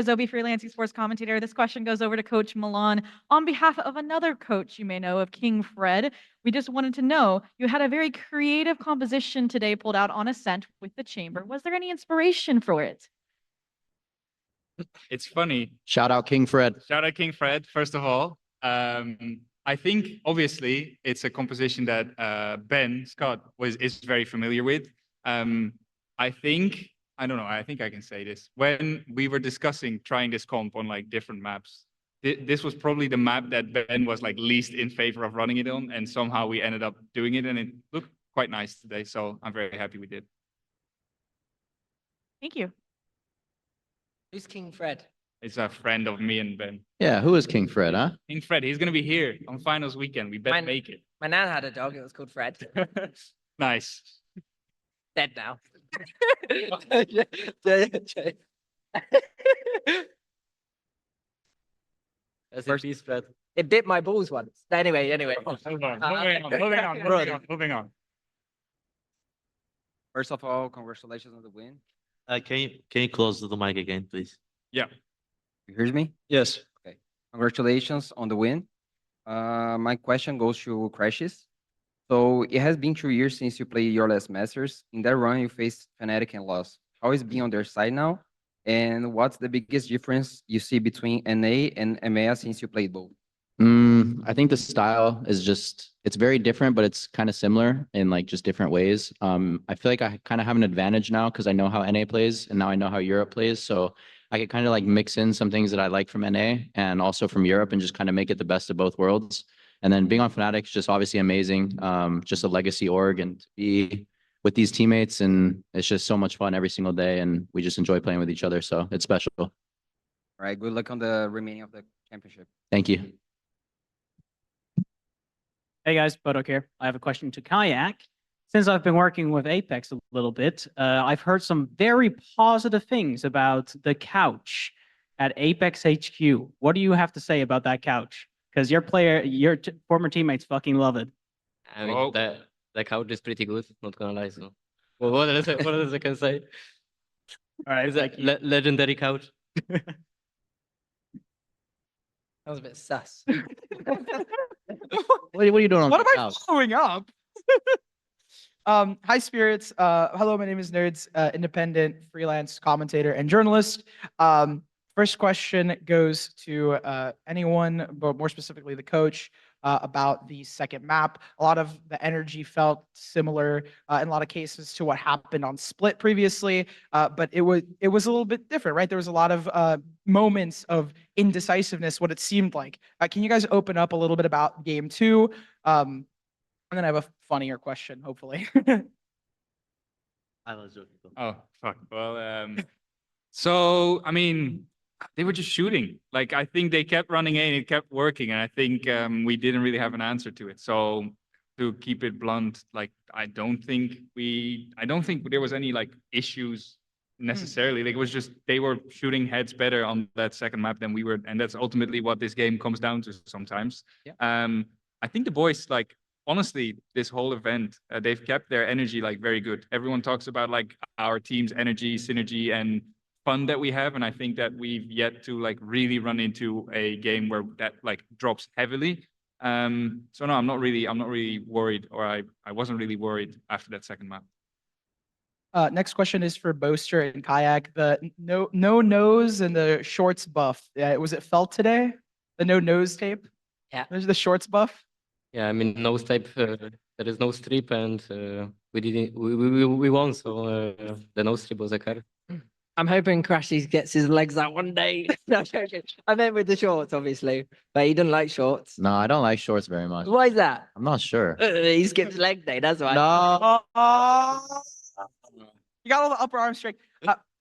Azobi, freelance esports commentator. This question goes over to Coach Milan. On behalf of another coach you may know of, King Fred, we just wanted to know, you had a very creative composition today pulled out on Ascent with the chamber. Was there any inspiration for it? It's funny. Shout out King Fred. Shout out King Fred, first of all. I think, obviously, it's a composition that Ben Scott is very familiar with. I think I can say this. When we were discussing trying this comp on like different maps, this was probably the map that Ben was like least in favor of running it on, and somehow we ended up doing it, and it looked quite nice today. So I'm very happy we did. Thank you. Who's King Fred? It's a friend of me and Ben. Yeah, who is King Fred, huh? King Fred, he's gonna be here on finals weekend. We better make it. My nan had a dog. It was called Fred. Nice. Dead now. First, Fred. It bit my balls once. Anyway. Moving on. First of all, congratulations on the win. Can you close the mic again, please? Yeah. You hear me? Yes. Okay. Congratulations on the win. My question goes to Crashes. So it has been 2 years since you played your last Masters. In that run, you faced Fnatic and lost. How is being on their side now? And what's the biggest difference you see between NA and EMEA since you played both? I think the style is it's very different, but it's kind of similar in like just different ways. I feel like I kind of have an advantage now because I know how NA plays and now I know how Europe plays. So I could kind of like mix in some things that I like from NA and also from Europe and just kind of make it the best of both worlds. And then being on Fnatic is just obviously amazing. Just a legacy org and to be with these teammates, and it's just so much fun every single day, and we just enjoy playing with each other. So it's special. All right. Good luck on the remaining of the championship. Thank you. Hey guys, Bodok here. I have a question to Kayak. Since I've been working with Apex a little bit, I've heard some very positive things about the couch at Apex HQ. What do you have to say about that couch? Because your former teammates fucking love it. I mean, the couch is pretty good, not gonna lie. So, well, what else I can say? All right, It's a legendary couch. That was a bit sus. What are you doing on What the am I couch? following up? Hi, spirits. Hello, my name is Nerds, independent freelance commentator and journalist. First question goes to anyone, but more specifically the coach, about the second map. A lot of the energy felt similar in a lot of cases to what happened on Split previously, but it was a little bit different, right? There was a lot of moments of indecisiveness, what it seemed like. Can you guys open up a little bit about game 2? And then I have a funnier question, hopefully. I was joking. Oh, fuck. Well, so, I mean, they were just shooting. Like, I think they kept running in, it kept working, and I think we didn't really have an answer to it. So, to keep it blunt, like, I don't think there was any, like, issues necessarily. Like, it was just, they were shooting heads better on that second map than we were, and that's ultimately what this game comes down to sometimes. Yeah. I think the boys, like, honestly, this whole event, they've kept their energy like very good. Everyone talks about like our team's energy, synergy, and fun that we have, and I think that we've yet to like really run into a game where that like drops heavily. So no, I'm not really worried, or I wasn't really worried after that second map. Next question is for Boaster and Kayak. The no nose and the shorts buff. Was it felt today? The no nose tape? Yeah. There's the shorts buff. Yeah, I mean, no type. There is no strip, and we won. So the no strip was a card. I'm hoping Crashies gets his legs out one day. No, joking. I meant with the shorts, obviously, but he doesn't like shorts. No, I don't like shorts very much. Why is that? I'm not sure. He skips leg day. That's why. No. You got all the upper arm strength.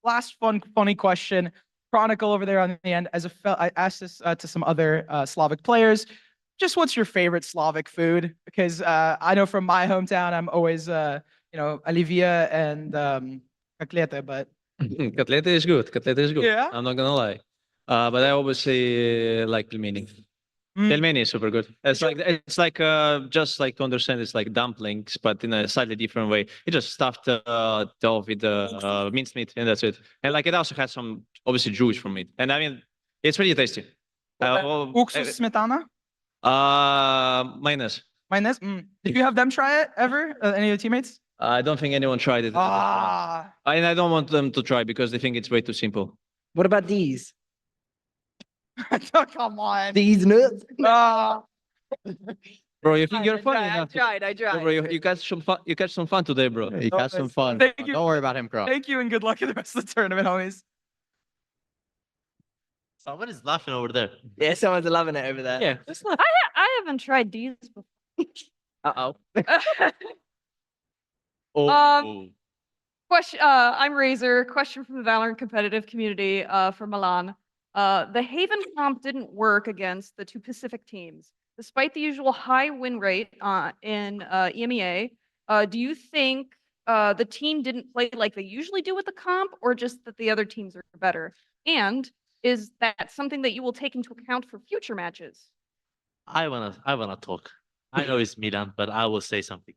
Last funny question. Chronicle over there on the end. I asked this to some other Slavic players. Just what's your favorite Slavic food? Because I know from my hometown, I'm always, olivia and kotleta, but. Kotleta is good. Kotleta is good. Yeah. I'm not gonna lie. But I obviously like pelmeni. Pelmeni is super good. It's like just like to understand, it's like dumplings, but in a slightly different way. It just stuffed dough with minced meat, and that's it. And like it also has some obviously Jewish from meat. And I mean, it's pretty tasty. Уксус smetana? Mayonnaise. Mayonnaise? Did you have them try it ever? Any of the teammates? I don't think anyone tried it. Ah. And I don't want them to try because they think it's way too simple. What about these? Come on. These nuts? Ah. Bro, you think you're funny I enough? tried. Yeah, bro, you catch some fun. You catch some fun today, bro. You got some fun. Thank you. Don't worry about him, Croc. Thank you and good luck in the rest of the tournament, homies. Someone is laughing over there. Yeah, someone's loving it over there. Yeah. I haven't tried these before. Uh-oh. Oh, Question. I'm Razor. Question from the Valorant competitive community. For Milan. The Haven comp didn't work against the two Pacific teams, despite the usual high win rate in EMEA. Do you think the team didn't play like they usually do with the comp, or just that the other teams are better? And is that something that you will take into account for future matches? I wanna talk. I know it's Milan, but I will say something.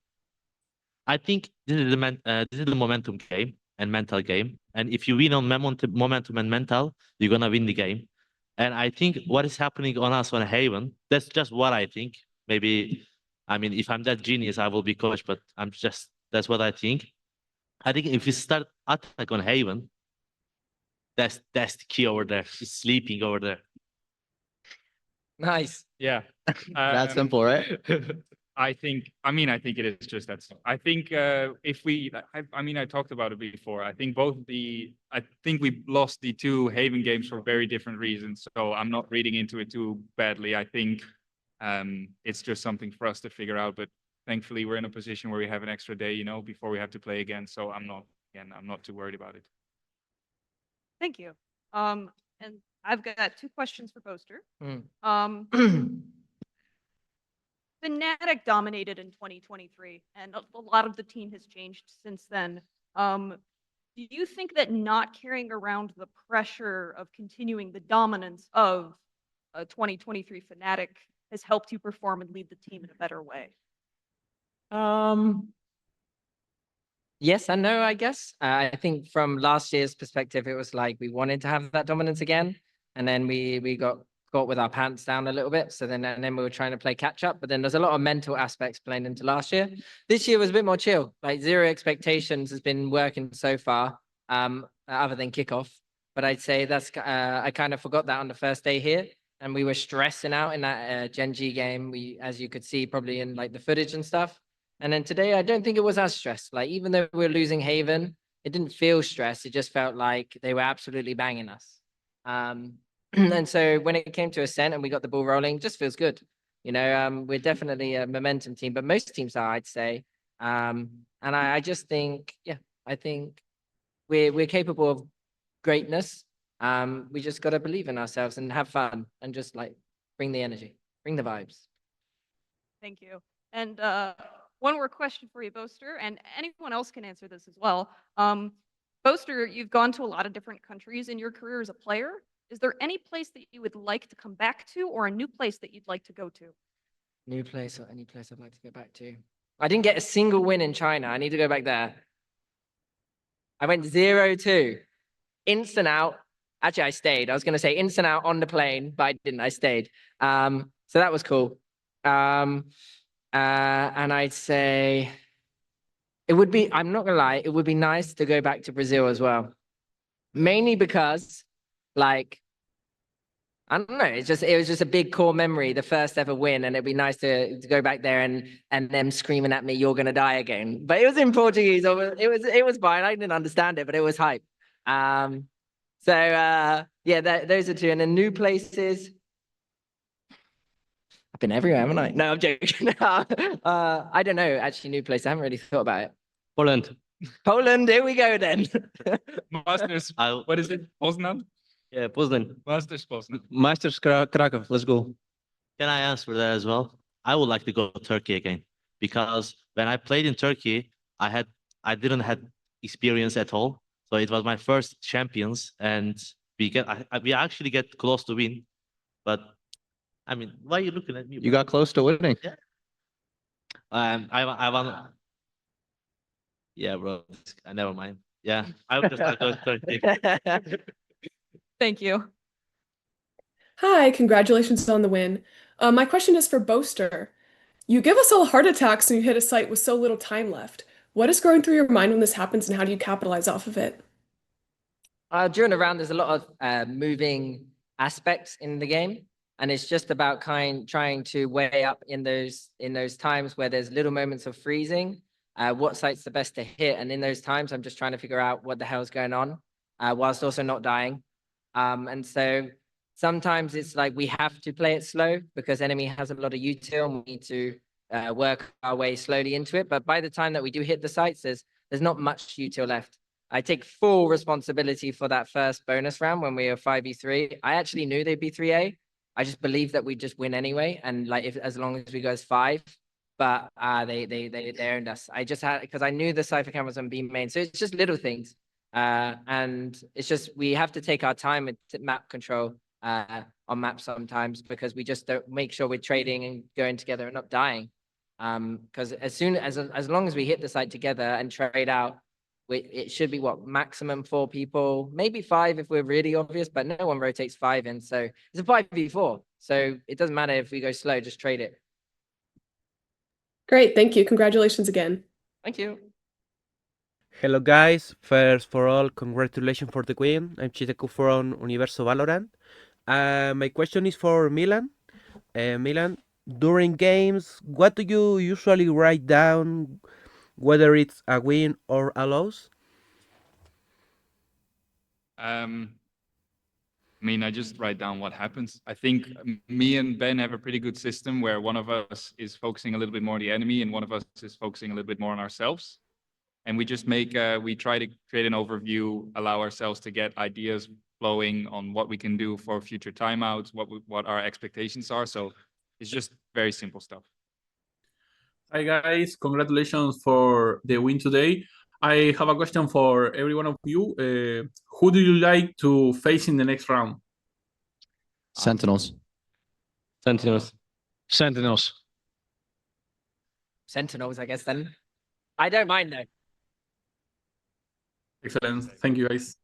I think this is the momentum game and mental game. And if you win on momentum and mental, you're gonna win the game. And I think what is happening on us on Haven, that's just what I think. Maybe, I mean, if I'm that genius, I will be coach, but that's what I think. I think if you start attack on Haven, that's the key over there. He's sleeping over there. Nice. Yeah. That simple, right? I think it is just that. I think if we, I talked about it before. I think we lost the two Haven games for very different reasons. So I'm not reading into it too badly. I think it's just something for us to figure out. But thankfully, we're in a position where we have an extra day, before we have to play again. So I'm not too worried about it. Thank you. And I've got two questions for Poster. Fnatic dominated in 2023, and a lot of the team has changed since then. Do you think that not carrying around the pressure of continuing the dominance of 2023 Fnatic has helped you perform and lead the team in a better way? Yes and no, I guess. I think from last year's perspective, it was like we wanted to have that dominance again, and then we got with our pants down a little bit. So then we were trying to play catch up, but then there's a lot of mental aspects playing into last year. This year was a bit more chill, like zero expectations has been working so far, other than kickoff. But I'd say that's, I kind of forgot that on the first day here. And we were stressing out in that Gen G game. As you could see, probably in like the footage and stuff. And then today, I don't think it was as stressed. Like, even though we were losing Haven, it didn't feel stressed. It just felt like they were absolutely banging us. And so when it came to Ascent and we got the ball rolling, just feels good. We're definitely a momentum team, but most teams are, I'd say. And I just think, I think we're capable of greatness. We just got to believe in ourselves and have fun and just like bring the energy, bring the vibes. Thank you. And one more question for you, Boaster, and anyone else can answer this as well. Boaster, you've gone to a lot of different countries in your career as a player. Is there any place that you would like to come back to, or a new place that you'd like to go to? New place or any place I'd like to go back to? I didn't get a single win in China. I need to go back there. I went 0-2. Instant out. Actually, I stayed. I was going to say instant out on the plane, but I didn't. I stayed. So that was cool. And I'd say it would be, I'm not going to lie, it would be nice to go back to Brazil as well. Mainly because, like, I don't know, it was just a big core memory, the first ever win, and it'd be nice to go back there and them screaming at me, "You're gonna die again." But it was in Portuguese, so it was fine. I didn't understand it, but it was hype. Those are two, and then new places. I've been everywhere, haven't I? No, I'm joking. I don't know. Actually, new place. I haven't really thought about it. Poland. Poland. Here we go then. Masters. What is it? Poznan? Yeah, Poznan. Masters Poznan. Masters Krakow. Let's go. Can I answer that as well? I would like to go to Turkey again, because when I played in Turkey, I didn't have experience at all. So it was my first champions, and we actually get close to win. But I mean, why are you looking at me? You got close to winning. Yeah. I want. Yeah, bro. Never mind. Yeah, I would just like to go to Turkey. Thank you. Hi, congratulations on the win. My question is for Boaster. You give us all heart attacks when you hit a site with so little time left. What is going through your mind when this happens, and how do you capitalize off of it? During the round, there's a lot of moving aspects in the game, and it's just about trying to weigh up in those times where there's little moments of freezing, what site's the best to hit, and in those times, I'm just trying to figure out what the hell's going on, whilst also not dying. And so sometimes it's like we have to play it slow because enemy has a lot of util, and we need to work our way slowly into it. But by the time that we do hit the sites, there's not much util left. I take full responsibility for that first bonus round when we were 5v3. I actually knew they'd be 3A. I just believed that we'd just win anyway. And like, if as long as we go as 5, but they owned us. I just had, because I knew the Cypher Cam was on B main. So it's just little things. And it's just, we have to take our time with map control on maps sometimes, because we just don't make sure we're trading and going together and not dying. Because as long as we hit the site together and trade out, it should be what, maximum 4 people, maybe 5 if we're really obvious, but no one rotates 5 in. So it's a 5v4. So it doesn't matter if we go slow, just trade it. Great, thank you. Congratulations again. Thank you. Hello guys, first for all, congratulations for the win. I'm Chitaku from Universo Valorant. My question is for Milan. Milan, during games, what do you usually write down, whether it's a win or a loss? I mean, I just write down what happens. I think me and Ben have a pretty good system where one of us is focusing a little bit more on the enemy and one of us is focusing a little bit more on ourselves. And we just we try to create an overview, allow ourselves to get ideas flowing on what we can do for future timeouts, what our expectations are. So it's just very simple stuff. Hi guys, congratulations for the win today. I have a question for every one of you. Who do you like to face in the next round? Sentinels. Sentinels. Sentinels, I guess then. I don't mind though. Excellent. Thank you guys.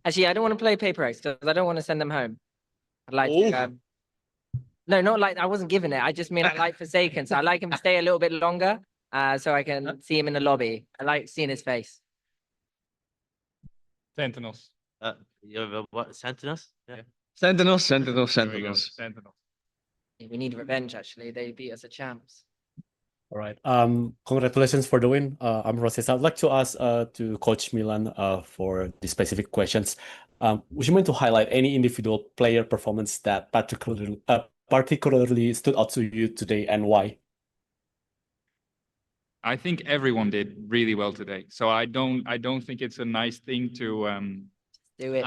Actually, I don't want to play Paper X because I don't want to send them home. I'd like to, no, not like I wasn't given it. I just mean I like Forsaken. So I like him to stay a little bit longer so I can see him in the lobby. I like seeing his face. Sentinels. You have what? Sentinels? Yeah. Sentinels. There we go. Sentinels. We need revenge, actually. They beat us as champs. All right. Congratulations for the win. I'm Roses. I'd like to ask to Coach Milan for the specific questions. Would you mind to highlight any individual player performance that particularly stood out to you today, and why? I think everyone did really well today. So I don't think it's a nice thing to do it.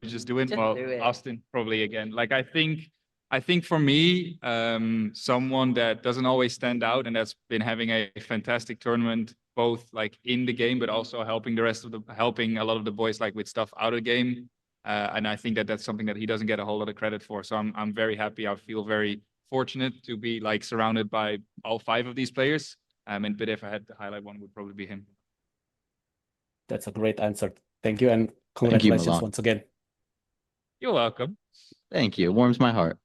Just do it. Just well, do it. Austin probably again. Like I think for me, someone that doesn't always stand out and that's been having a fantastic tournament, both like in the game, but also helping helping a lot of the boys like with stuff out of the game. And I think that that's something that he doesn't get a whole lot of credit for. So I'm very happy. I feel very fortunate to be like surrounded by all 5 of these players. But if I had to highlight one, it would probably be him. That's a great answer. Thank you, and congratulations Milan. once again. You're welcome. Thank you. It warms my heart.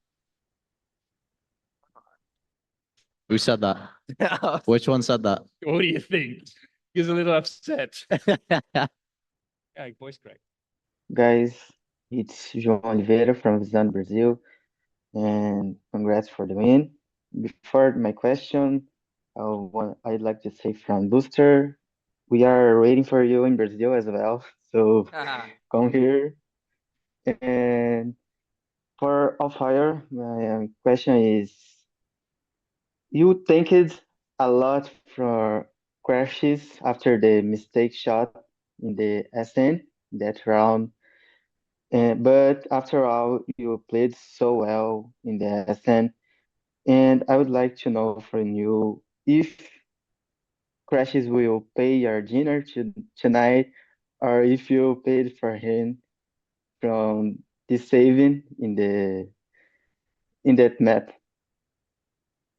Who said that? Which one said that? What do you think? He's a little upset. Yeah, voice crack. Guys, it's João Oliveira from Visão, Brazil, and congrats for the win. Before my question, I'd like to say from Booster, we are waiting for you in Brazil as well, so come here. And for Off-Fire, my question is, you thanked a lot for crashes after the mistake shot in the SN that round. But after all, you played so well in the SN. And I would like to know from you if Crashes will pay your dinner tonight, or if you paid for him from the saving in that map.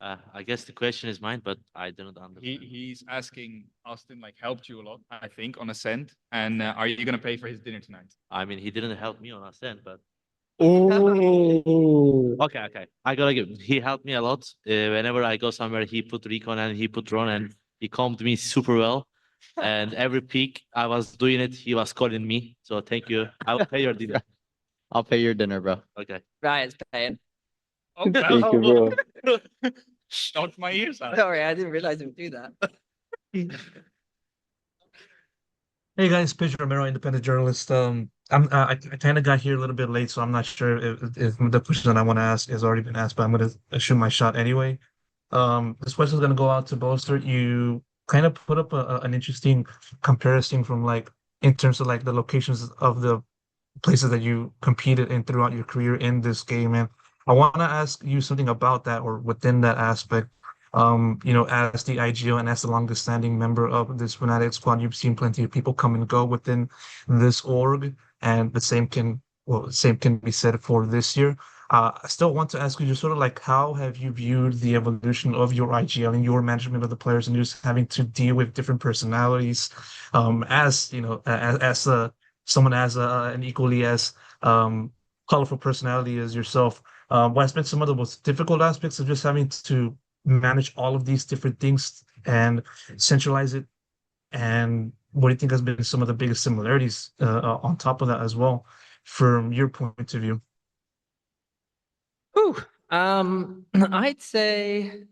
I guess the question is mine, but I don't understand. He's asking Austin like helped you a lot, I think, on Ascent. And are you gonna pay for his dinner tonight? I mean, he didn't help me on Ascent, but Oh. Okay. I gotta give. He helped me a lot. Whenever I go somewhere, he put recon and he put drone, and he calmed me super well. And every peak I was doing it, he was calling me. So thank you. I'll pay your dinner. I'll pay your dinner, bro. Okay. Right, it's paying. Oh, Thank you, bro. Shout my ears out. Sorry, I didn't realize it would do that. Hey guys, Pedro Romero, independent journalist. I kind of got here a little bit late, so I'm not sure if the question that I want to ask has already been asked, but I'm gonna shoot my shot anyway. This question is gonna go out to Bolster. You kind of put up an interesting comparison from like in terms of like the locations of the places that you competed in throughout your career in this game, and I want to ask you something about that or within that aspect. As the IGO and as the longest standing member of this Fnatic squad, you've seen plenty of people come and go within this org, and the same can be said for this year. I still want to ask you just sort of like how have you viewed the evolution of your IGL and your management of the players and just having to deal with different personalities, as you know, as a someone as an equally as colorful personality as yourself. What has been some of the most difficult aspects of just having to manage all of these different things and centralize it? And what do you think has been some of the biggest similarities on top of that as well, from your point of view? Whew. I'd say,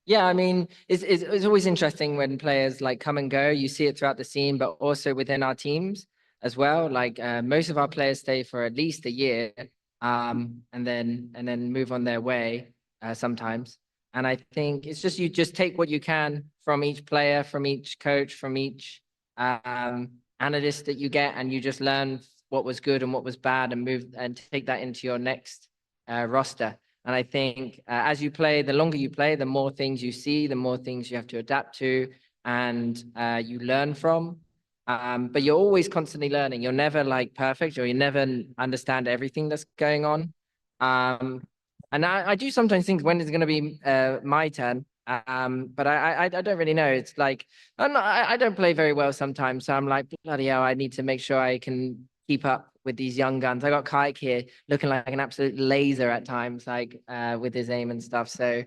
yeah, I mean, it's always interesting when players like come and go. You see it throughout the scene, but also within our teams as well. Like most of our players stay for at least a year, and then move on their way sometimes. And I think it's just you just take what you can from each player, from each coach, from each analyst that you get, and you just learn what was good and what was bad, and move and take that into your next roster. And I think as you play, the longer you play, the more things you see, the more things you have to adapt to, and you learn from. But you're always constantly learning. You're never like perfect, or you never understand everything that's going on. And I do sometimes think when it's going to be my turn. But I don't really know. It's like I don't play very well sometimes, so I'm like, bloody hell, I need to make sure I can keep up with these young guns. I got Kike here looking like an absolute laser at times, like with his aim and stuff. So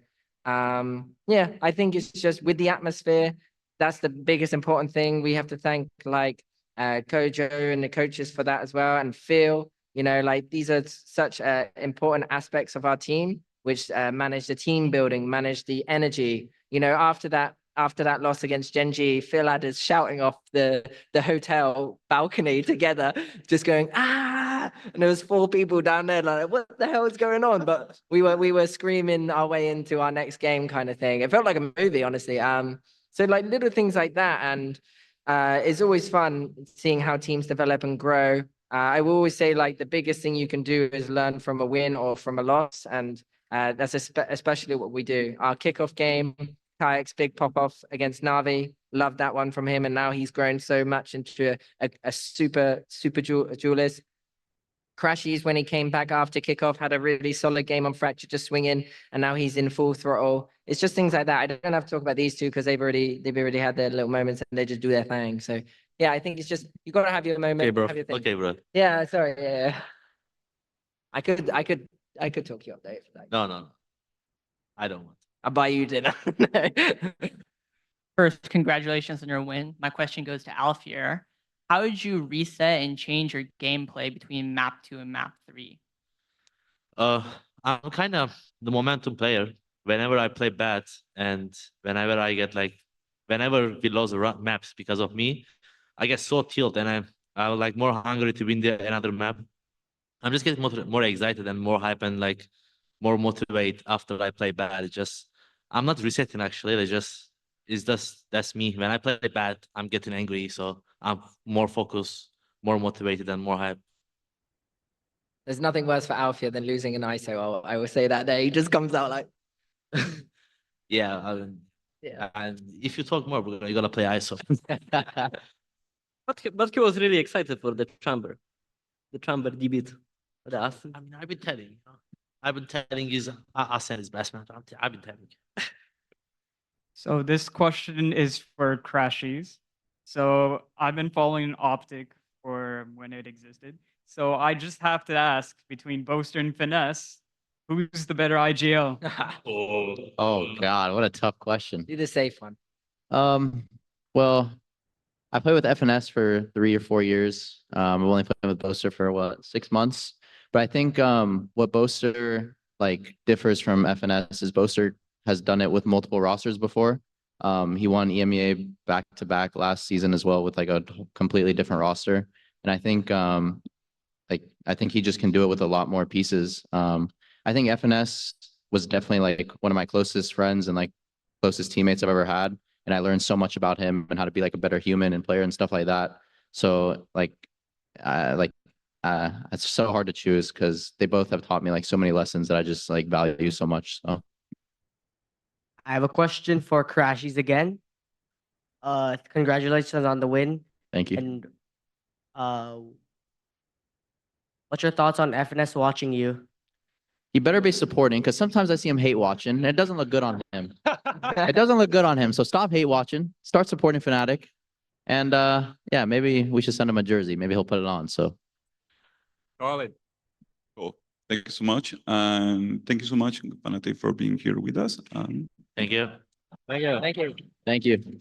yeah, I think it's just with the atmosphere. That's the biggest important thing. We have to thank like Kojo and the coaches for that as well, and Phil. Like these are such important aspects of our team, which manage the team building, manage the energy. After that loss against Genji, Phil had us shouting off the hotel balcony together, just going, ah, and there was 4 people down there like, what the hell is going on? But we were screaming our way into our next game kind of thing. It felt like a movie, honestly. So like little things like that. And it's always fun seeing how teams develop and grow. I will always say like the biggest thing you can do is learn from a win or from a loss. And that's especially what we do. Our kickoff game, Kayak's big pop-off against Navi, loved that one from him. And now he's grown so much into a super duelist. Crashies, when he came back after kickoff, had a really solid game on Fracture, just swinging, and now he's in full throttle. It's just things like that. I don't have to talk about these two because they've already had their little moments and they just do their thing. So yeah, I think it's just you got to have your moment. Okay, bro. Have your thing. Okay, bro. Yeah, sorry. Yeah. I could talk you up there. Like, No. I don't want. I'll buy you dinner. First, congratulations on your win. My question goes to Alfier. How did you reset and change your gameplay between map 2 and map 3? I'm kind of the momentum player. Whenever I play bad and whenever I get whenever we lose the maps because of me, I get so tilted and I'm like more hungry to win another map. I'm just getting more excited and more hype and like more motivated after I play bad. I'm not resetting actually. That's me. When I play bad, I'm getting angry. So I'm more focused, more motivated, and more hype. There's nothing worse for Alfia than losing an ISO. I will say that day. He just comes out like. Yeah. Yeah. And if you talk more, we're gonna play ISO. But he was really excited for the chamber debut. I mean, I've been telling you. I've been telling you, Asen is best man. I've been telling you. So this question is for Crashies. So I've been following Optic for when it existed. So I just have to ask between Boaster and Finesse, who's the better IGL? Oh God, what a tough question. Do the safe one. Well, I played with FNS for 3 or 4 years. I've only played with Boaster for what, 6 months. But I think what Boaster like differs from FNS is Boaster has done it with multiple rosters before. He won EMEA back to back last season as well with like a completely different roster. And I think I think he just can do it with a lot more pieces. I think FNS was definitely like one of my closest friends and like closest teammates I've ever had. And I learned so much about him and how to be like a better human and player and stuff like that. So it's so hard to choose because they both have taught me like so many lessons that I just like value so much. So I have a question for Crashies again. Congratulations on the win. thank you. And what's your thoughts on FNS watching you? He better be supporting because sometimes I see him hate watching and it doesn't look good on him. It doesn't look good on him. So stop hate watching, start supporting Fnatic. And yeah, maybe we should send him a jersey. Maybe he'll put it on. So Solid. Cool. Thank you so much. And thank you so much, Fnatic, for being here with us. Thank you. Thank you. thank you.